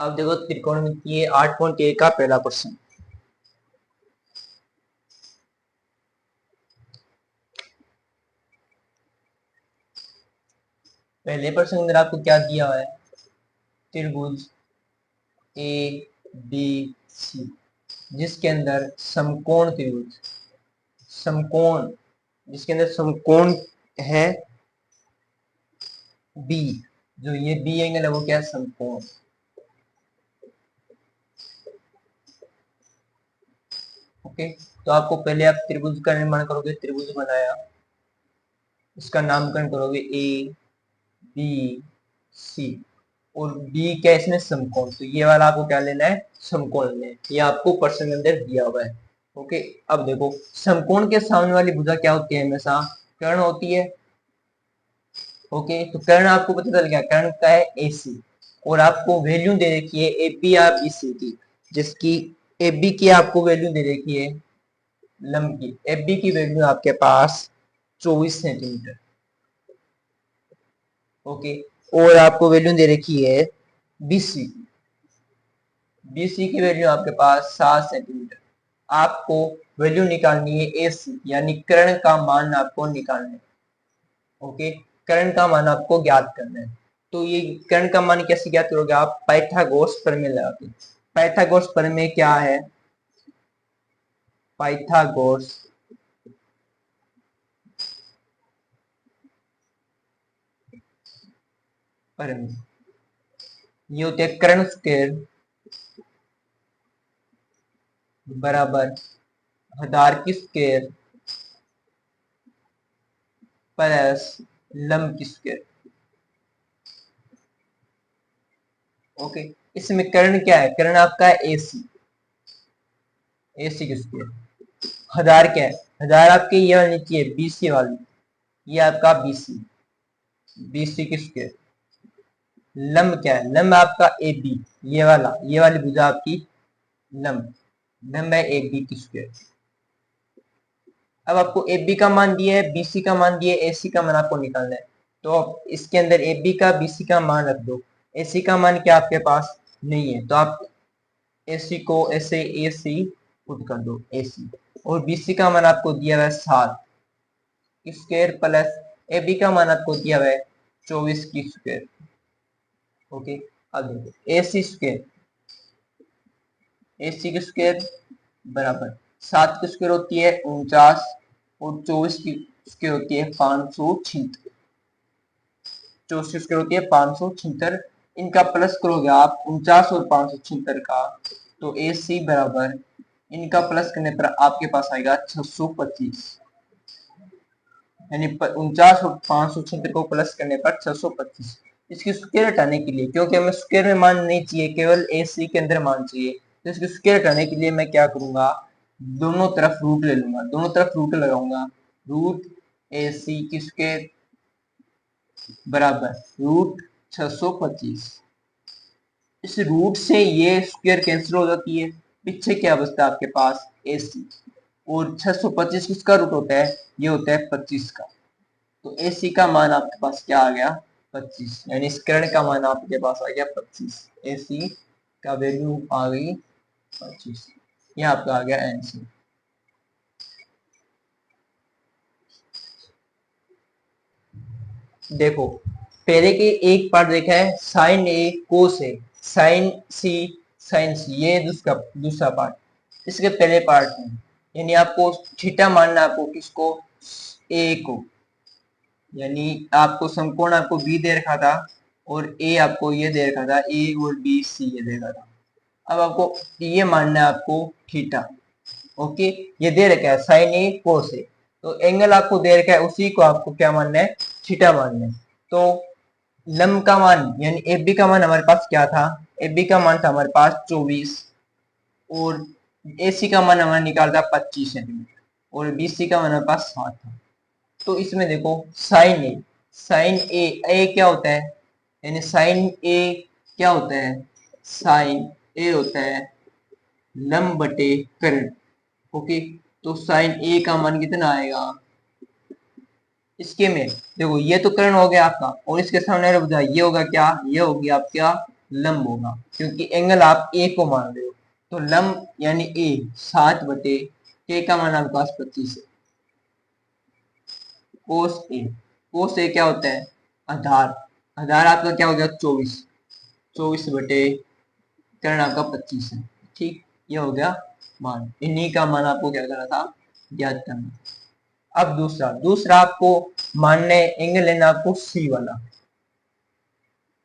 अब देखो त्रिकोणमितीय 8.1 का पहला क्वेश्चन। पहले प्रश्न के अंदर आपको क्या दिया हुआ है? त्रिभुज ए बी सी जिसके अंदर समकोण त्रिभुज, समकोण जिसके अंदर समकोण है बी, जो ये बी एंगल है वो क्या है? समकोण। ओके, तो आपको पहले आप त्रिभुज का निर्माण करोगे, त्रिभुज बनाया, इसका नामकरण करोगे ए बी सी, और बी क्या इसमें? समकोण। तो ये वाला आपको क्या लेना है? समकोण लेना है। ये आपको प्रश्न के अंदर दिया हुआ है। ओके, अब देखो समकोण के सामने वाली भुजा क्या होती है? हमेशा कर्ण होती है। ओके, तो कर्ण आपको पता चल गया, कर्ण का है ए सी, और आपको वैल्यू दे रखी है ए बी या बी सी की, जिसकी ए बी की आपको वैल्यू दे रखी है लंब की। ए बी की वैल्यू आपके पास 24 सेंटीमीटर। ओके, और आपको वैल्यू दे रखी है बीसी, बीसी की वैल्यू आपके पास 7 सेंटीमीटर। आपको वैल्यू निकालनी है एसी, यानी कर्ण का मान आपको निकालना है। ओके, कर्ण का मान आपको ज्ञात करना है। तो ये कर्ण का मान कैसे ज्ञात करोगे आप? पाइथागोरस प्रमेय लगा के। पाइथागोरस प्रमेय क्या है? पाइथागोरस प्रमेय, ये होते हैं कर्ण स्क्वायर बराबर आधार की स्क्वायर प्लस लंब की स्क्वायर। ओके, इसमें कर्ण क्या है? कर्ण आपका है एसी, एसी की स्क्वायर। हजार क्या है? हजार आपके ये वाली नीचे है बीसी वाली, ये आपका बीसी, बीसी की स्क्वायर। लंब क्या है? लंब आपका ए बी, ये वाला, ये वाली भुजा आपकी लंब, लंब है ए बी की स्क्वायर। अब आपको ए बी का मान दिया है, बीसी का मान दिया है, एसी का मान आपको निकालना है। तो इसके अंदर ए बी का बीसी का मान रख दो। एसी का मान क्या आपके पास नहीं है, तो आप एसी को ऐसे ए सी पुट कर दो, एसी। और बीसी का मान आपको दिया हुआ है 7 स्क्वायर प्लस ए बी का मान आपको दिया हुआ है 24 की स्क्वायर। ओके, अब देखो एसी स्क्वायर, एसी की स्क्वायर बराबर 7 की स्क्वायर होती है 49, और 24 की स्क्वायर होती है 576, 24 की स्क्वायर होती है 576। इनका प्लस करोगे आप 49 और 576 का, तो ए सी बराबर इनका प्लस करने पर आपके पास आएगा 625, यानी 49 और 576 को प्लस करने पर 625। इसकी स्क्वायर हटाने के लिए, क्योंकि हमें स्क्वायर में मान नहीं चाहिए, केवल ए सी के अंदर मान चाहिए, तो इसकी स्क्वायर हटाने के लिए मैं क्या करूंगा? दोनों तरफ रूट ले लूंगा, दोनों तरफ रूट लगाऊंगा। रूट ए सी की स्क्वायर बराबर रूट 625। इस रूट से ये स्क्वायर कैंसिल हो जाती है, पीछे क्या बचता है आपके पास? ए सी, और 625 किसका रूट होता है? ये होता है 25 का। तो ए सी का मान आपके पास क्या आ गया? 25, यानी इस कर्ण का मान आपके पास आ गया 25। ए सी का वैल्यू आ गई 25। ये आपका आ गया आंसर। देखो पहले के एक पार्ट देखा है साइन ए कोस ए, साइन सी साइन सी, ये दूसरा दूसरा पार्ट। इसके पहले पार्ट में यानी आपको थीटा मानना, आपको किसको? ए को, यानी आपको समकोण आपको बी दे रखा था, और ए आपको ये दे रखा था, ए और बी सी ये दे रखा था। अब आपको ये मानना है आपको थीटा। ओके, ये दे रखा है साइन ए कोस ए, तो एंगल आपको दे रखा है, उसी को आपको क्या मानना है? थीटा मानना है। तो लंब का मान यानी ए बी का मान हमारे पास क्या था? ए बी का मान था हमारे पास 24, और ए सी का मान हमारे निकाला था 25 सेंटीमीटर, और बी सी का मान हमारे पास 7 था। तो इसमें देखो साइन ए, साइन ए क्या होता है? यानी साइन ए क्या होता है? साइन ए होता है लंब बटे कर्ण। ओके, तो साइन ए का मान कितना आएगा? इसके में देखो ये तो कर्ण हो गया आपका, और इसके सामने ये होगा क्या? ये होगी आपका लंब होगा, क्योंकि एंगल आप ए को मान रहे हो। तो लंब यानी ए 7 बटे के का मान आपके पास 25 है। कोस ए क्या होता है? आधार। आधार आपका क्या हो गया? 24 बटे कर्ण आपका 25 है। ठीक, ये हो गया मान। इन्हीं का मान आपको क्या करना था? ज्ञात करना। अब दूसरा दूसरा आपको मानने एंगल लेना आपको सी वाला।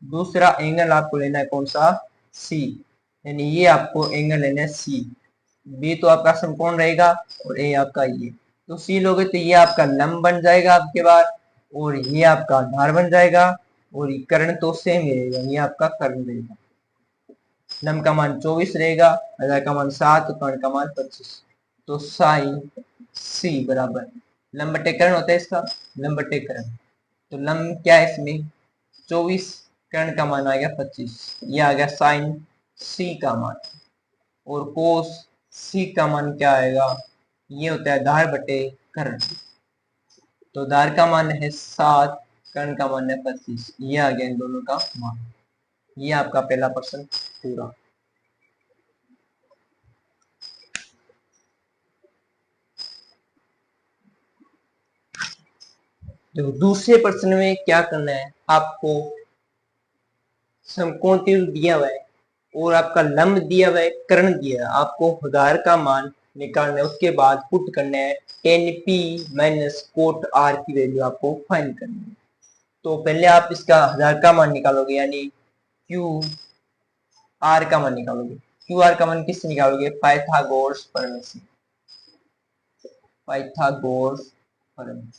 दूसरा एंगल आपको लेना है कौन सा? सी, यानी ये आपको एंगल लेना है सी। बी तो आपका समकोण रहेगा और ए आपका ये। तो सी लोगे तो ये आपका लंब बन जाएगा आपके बाद, और ये आपका आधार बन जाएगा, और ये कर्ण तो सेम ही रहेगा, ये आपका कर्ण रहेगा। लंब का मान 24 रहेगा, आधार का मान 7, कर्ण का मान 25। तो साइन सी बराबर लंब बटे कर्ण होता है इसका, लंब बटे कर्ण। तो लंब क्या है इसमें? 24, कर्ण का मान आ गया 25, ये आ गया साइन सी का मान। और कोस सी का मान क्या आएगा? ये होता है धार बटे कर्ण। तो धार का मान है 7, कर्ण का मान है 25, ये आ गया इन दोनों का मान। ये आपका पहला प्रश्न पूरा। तो दूसरे प्रश्न में क्या करना है आपको? समकोण त्रिभुज दिया हुआ है और आपका लंब दिया हुआ है, कर्ण दिया है, आपको उधार का मान निकालना है। उसके बाद पुट करना है tan p minus cot r की वैल्यू आपको फाइंड करनी है। तो पहले आप इसका हजार का मान निकालोगे, यानी क्यू आर का मान निकालोगे। क्यू आर का मान किससे निकालोगे? पाइथागोरस प्रमेय से। पाइथागोरस प्रमेय।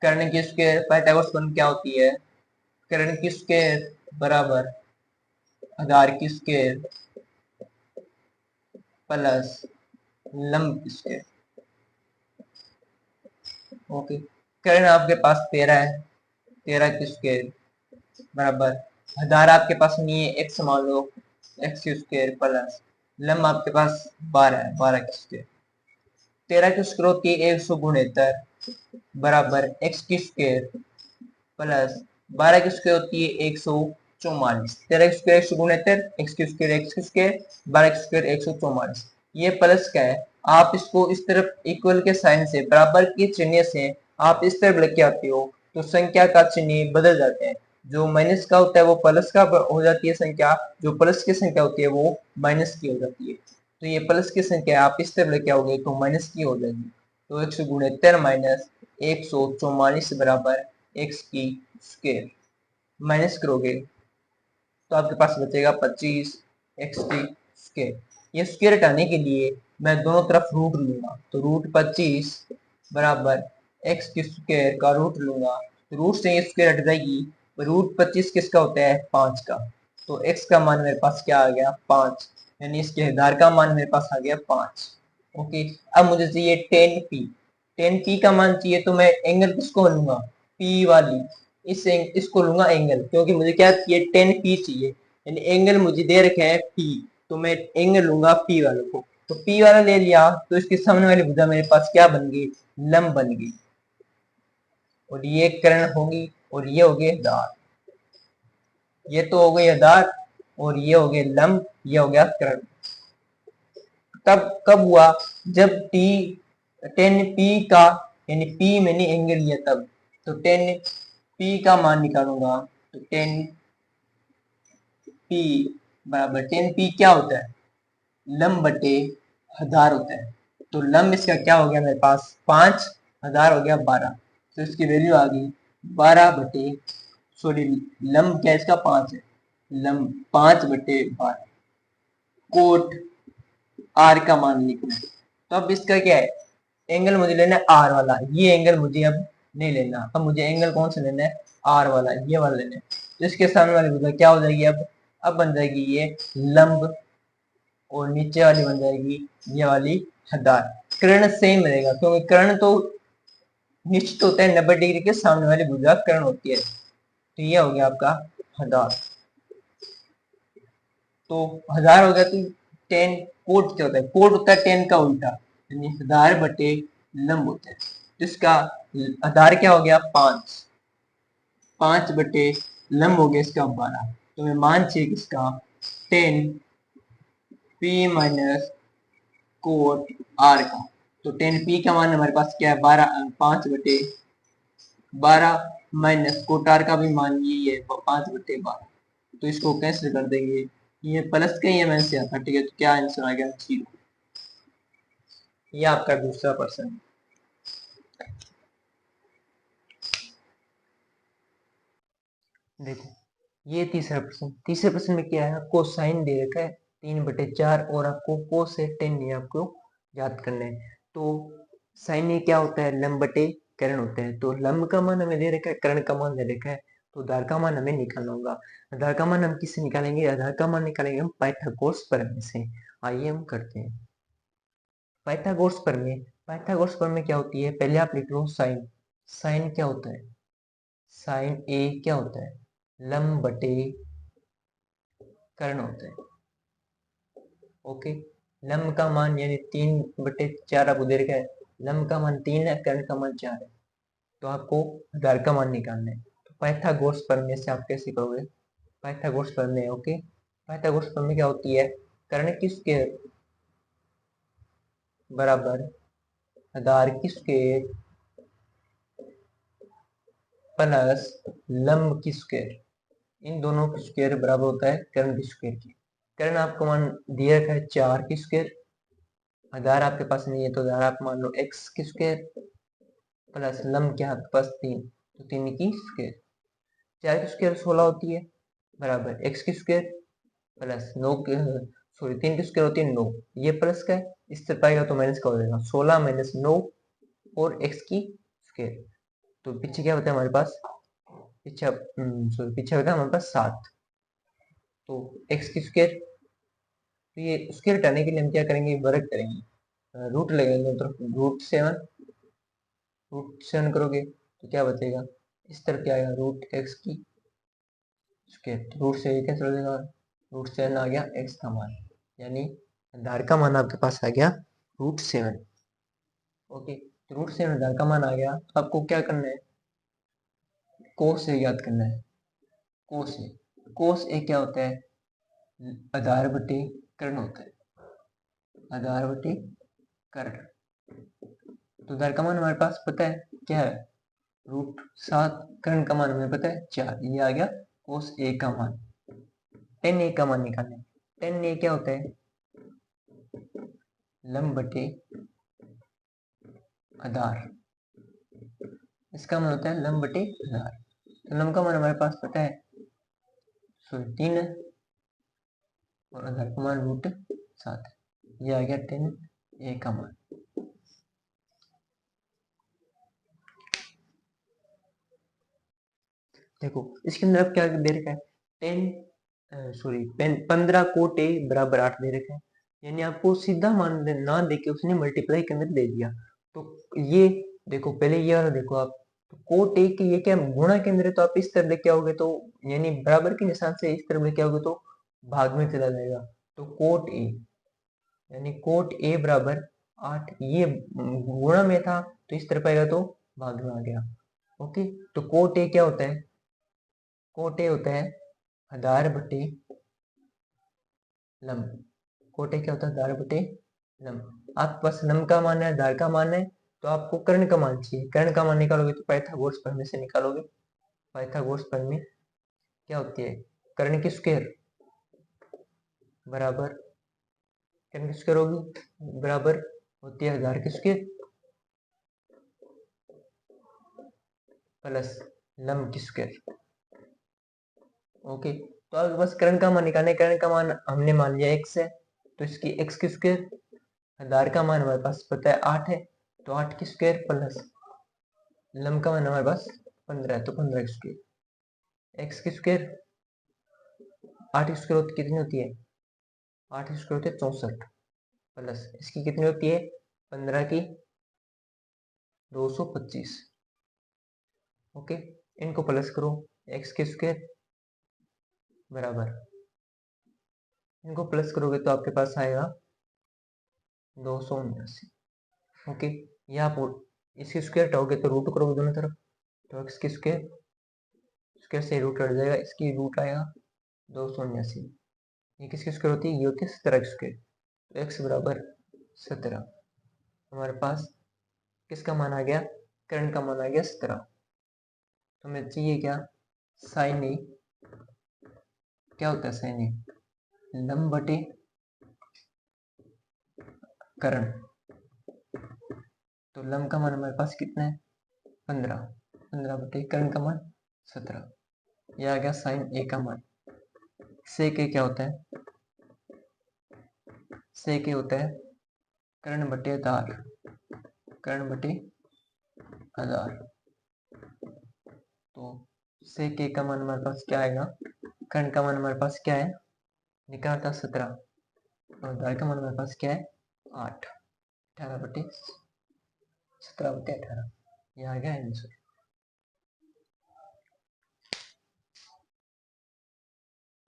कर्ण की स्क्वायर पाइथागोरस प्रमेय क्या होती है? कर्ण की स्क्वायर बराबर आधार की स्क्वायर प्लस लंब की स्क्वायर। ओके, कर्ण आपके पास 13 है, 13 की स्क्वायर बराबर आधार आपके पास नहीं है, x मान लो, x की स्क्वायर प्लस लंब आपके पास 12 है, 12 की स्क्वायर। 13 की स्क्वायर होती है 169 बराबर x की स्क्वायर प्लस 12 की स्क्वायर होती है 144। 13 की स्क्वायर 169, x की स्क्वायर x की स्क्वायर, 12 की स्क्वायर 144। ये प्लस क्या है? आप इसको इस तरफ इक्वल के साइन से, बराबर के चिन्ह से आप इस तरफ लेके आते हो तो संख्या का चिन्ह बदल जाते हैं। जो माइनस का होता है वो प्लस का हो जाती है संख्या, जो प्लस की संख्या होती है वो माइनस की हो जाती है। तो ये प्लस की संख्या आप इस तरफ लेके आओगे तो माइनस की हो जाएगी। तो 169 माइनस 144 बराबर x की स्क्वायर। माइनस करोगे तो आपके पास बचेगा 25 x की स्क्वायर। ये स्क्वायर हटाने के लिए मैं दोनों तरफ रूट लूंगा, तो रूट 25 बराबर x की स्क्वायर का रूट लूंगा। रूट से ये स्क्वायर हट जाएगी। रूट 25 किसका होता है? 5 का। तो x का मान मेरे पास क्या आ गया? 5, यानी इसके आधार का मान मेरे पास आ गया 5। ओके, अब मुझे चाहिए 10p। 10p का मान चाहिए तो मैं एंगल किसको लूंगा? p वाली। इसको लूंगा एंगल, क्योंकि मुझे क्या चाहिए? 10p चाहिए, यानी एंगल मुझे दे रखे है p, तो मैं एंगल लूंगा p वाले को। तो p वाला ले लिया तो इसके सामने वाली भुजा मेरे पास क्या बन गई? लंब बन गई। और ये कर्ण होगी और ये हो गए दार। ये तो हो गई आधार और ये हो गए लंब, ये हो गया कर्ण। तब कब हुआ? जब टी 10p का, यानी p मैंने एंगल लिया तब। तो 10p का मान निकालूंगा तो 10p बराबर 10p क्या होता है? लंब बटे आधार होता है। तो लंब इसका क्या हो गया मेरे पास? 5, आधार हो गया 12। तो इसकी वैल्यू आ गई 12 बटे, सॉरी लंब क्या इसका 5 है, लंब 5 बटे 12। कोट आर का मान लिखना है। तो अब इसका क्या है? एंगल मुझे लेना है आर वाला, ये एंगल मुझे अब नहीं लेना। अब मुझे एंगल कौन सा लेना है? आर वाला, ये वाला लेना है। तो इसके सामने वाली भुजा क्या हो जाएगी? अब बन जाएगी ये लंब, और नीचे वाली बन जाएगी ये वाली हदार। कर्ण सेम रहेगा, क्योंकि कर्ण तो निश्चित होता है 90 डिग्री के, सामने वाली भुजा कर्ण होती है। तो ये हो गया आपका हदार। तो हजार हो गया। तो 10 कोट क्या होता है? कोट होता है 10 का उल्टा, यानी हजार बटे लंब होता है। तो इसका आधार क्या हो गया 5, 5 बटे लंब हो गया इसका 12। तो मैं मान चाहिए किसका 10p माइनस कोट आर का। तो 10p का मान हमारे पास क्या है 12, 5/12 माइनस कोट आर का भी मान यही है 5/12। तो इसको कैंसिल कर देंगे, ये प्लस का ही है से आता, ठीक है। तो क्या आंसर आ गया 0। ये आपका दूसरा प्रश्न। देखो ये तीसरा प्रश्न, तीसरे प्रश्न में क्या है, आपको साइन दे रखा है 3/4 और आपको cos/tan ये आपको याद करना है। तो साइन ये क्या होता है लंब बटे कर्ण होता है। तो लंब का मान हमें दे रखा है, कर्ण का मान दे रखा है, तो आधार का मान हमें निकालना होगा। आधार का मान हम किससे निकालेंगे, आधार का मान निकालेंगे हम पाइथागोरस प्रमेय से। आइए हम करते हैं पाइथागोरस प्रमेय। पाइथागोरस प्रमेय क्या होती है, पहले आप लिख लो साइन। साइन क्या होता है, साइन ए क्या होता है लंब बटे कर्ण होता है। ओके, लंब का मान यानी 3/4 आपको दे रखा है, लंब का मान 3 है, कर्ण का मान 4 है। तो आपको आधार का मान निकालना है। तो पाइथागोरस प्रमेय से आप कैसे करोगे, पाइथागोरस प्रमेय। ओके, पाइथागोरस प्रमेय क्या होती है, कर्ण की स्क्वायर बराबर आधार की स्क्वायर प्लस लंब की स्क्वायर, इन दोनों की स्क्वायर बराबर होता है कर्ण की स्क्वायर की। कर्ण आपको मान दिया रखा है 4 की स्क्वायर, आधार आपके पास नहीं है तो आधार आप मान लो x की स्क्वायर प्लस लंब क्या आपके पास 3, तो 3 की स्क्वायर। 4 की स्क्वायर 16 होती है बराबर x की स्क्वायर प्लस 9 सॉरी 3 की स्क्वायर होती है 9, ये प्लस का है, इस तरफ आएगा तो माइनस का हो जाएगा 16 माइनस 9 और x की स्क्वायर। तो पीछे क्या होता है हमारे पास, पीछे सॉरी पीछे होता है हमारे पास 7। तो x की स्क्वायर, तो ये स्क्वायर हटाने के लिए हम क्या करेंगे, वर्ग करेंगे, रूट लगेंगे तो √7, √7 करोगे तो क्या बचेगा, इस तरफ क्या आएगा √x की स्क्वायर, तो रूट से कैंसिल हो जाएगा, √7 आ गया x का मान, यानी आधार का मान आपके पास आ गया √7। ओके, तो √7 आधार का मान आ गया, तो आपको क्या करना है, कोस से याद करना है। कोस ए, कोस ए क्या होता है आधार बटे कर्ण होता है, आधार बटे कर्ण। तो आधार का मान हमारे पास पता है क्या है √7, कर्ण का मान हमें पता है 4, ये आ गया कोस ए का मान। tan ए का मान निकालना है, tan ए क्या होता है लंब बटे आधार, इसका मान होता है लंब बटे आधार। तो लंब का मान हमारे पास पता है 3 है और आधार का मान √7 है, ये आ गया tan ए का मान। देखो इसके अंदर अब क्या दे रखा है, 15 कोट ए बराबर 8 दे रखा है, यानी आपको सीधा मान ना देके उसने मल्टीप्लाई के अंदर दे दिया। तो ये देखो पहले ये वाला देखो आप, तो कोट ए की ये क्या गुणा के अंदर है, तो आप इस तरफ लेके आओगे तो यानी बराबर के निशान से इस तरफ लेके आओगे तो भाग में चला जाएगा। तो कोट ए यानी कोट ए बराबर 8, ये गुणा में था तो इस तरफ आएगा तो भाग में आ गया। ओके, तो कोट ए क्या होता है, कोट ए होता है आधार बटे लंब। कोटे क्या होता है आधार बटे लंब। आपके पास लंब का मान है आधार का मान है, तो आपको कर्ण का मान चाहिए, कर्ण का मान निकालोगे तो पाइथागोरस प्रमेय से निकालोगे। पाइथागोरस प्रमेय क्या होती है, कर्ण की स्क्वायर बराबर, कर्ण की स्क्वायर होगी बराबर होती है आधार की स्क्वायर प्लस लंब की स्क्वायर। ओके, तो आपके पास कर्ण का मान निकालना है, कर्ण का मान हमने मान लिया x है, तो इसकी x की स्क्वायर, आधार का मान हमारे पास पता है 8 है, तो 8 की स्क्वायर प्लस लंब का मान हमारे पास 15 है, तो 15 की स्क्वायर, x की स्क्वायर 8 की स्क्वायर कितनी होती है, 8 की स्क्वायर होती है 64 प्लस इसकी कितनी होती है 15 की 225। ओके, इनको प्लस करो, x की स्क्वायर बराबर, इनको प्लस करोगे तो आपके पास आएगा 279। ओके, ये आप इसकी स्क्वायर टाउ के तो रूट करोगे दोनों तरफ, तो एक्स की स्क्वायर स्क्वायर से रूट कट जाएगा, इसकी रूट आएगा 279। ये किसकी स्क्वायर होती है, ये होती है 17 की स्क्वायर। तो एक्स बराबर 17, हमारे पास किसका मान आ गया, करंट का मान आ गया 17। तो हमें चाहिए क्या, साइन ए, क्या होता है साइन ए, लंब बटे करंट। तो लंब का मान हमारे पास कितना है 15, 15 बटे करंट का मान 17, यह आ गया साइन ए का मान। सेक ए क्या होता है, सेक ए होता है करंट बटे आधार, करंट बटे आधार। तो सेक ए का मान हमारे पास क्या आएगा, करंट का मान हमारे पास क्या है, निकाला था 17, और आधार का मान हमारे पास क्या है 8, 18 बटे 17 बटे 18, यह आ गया आंसर।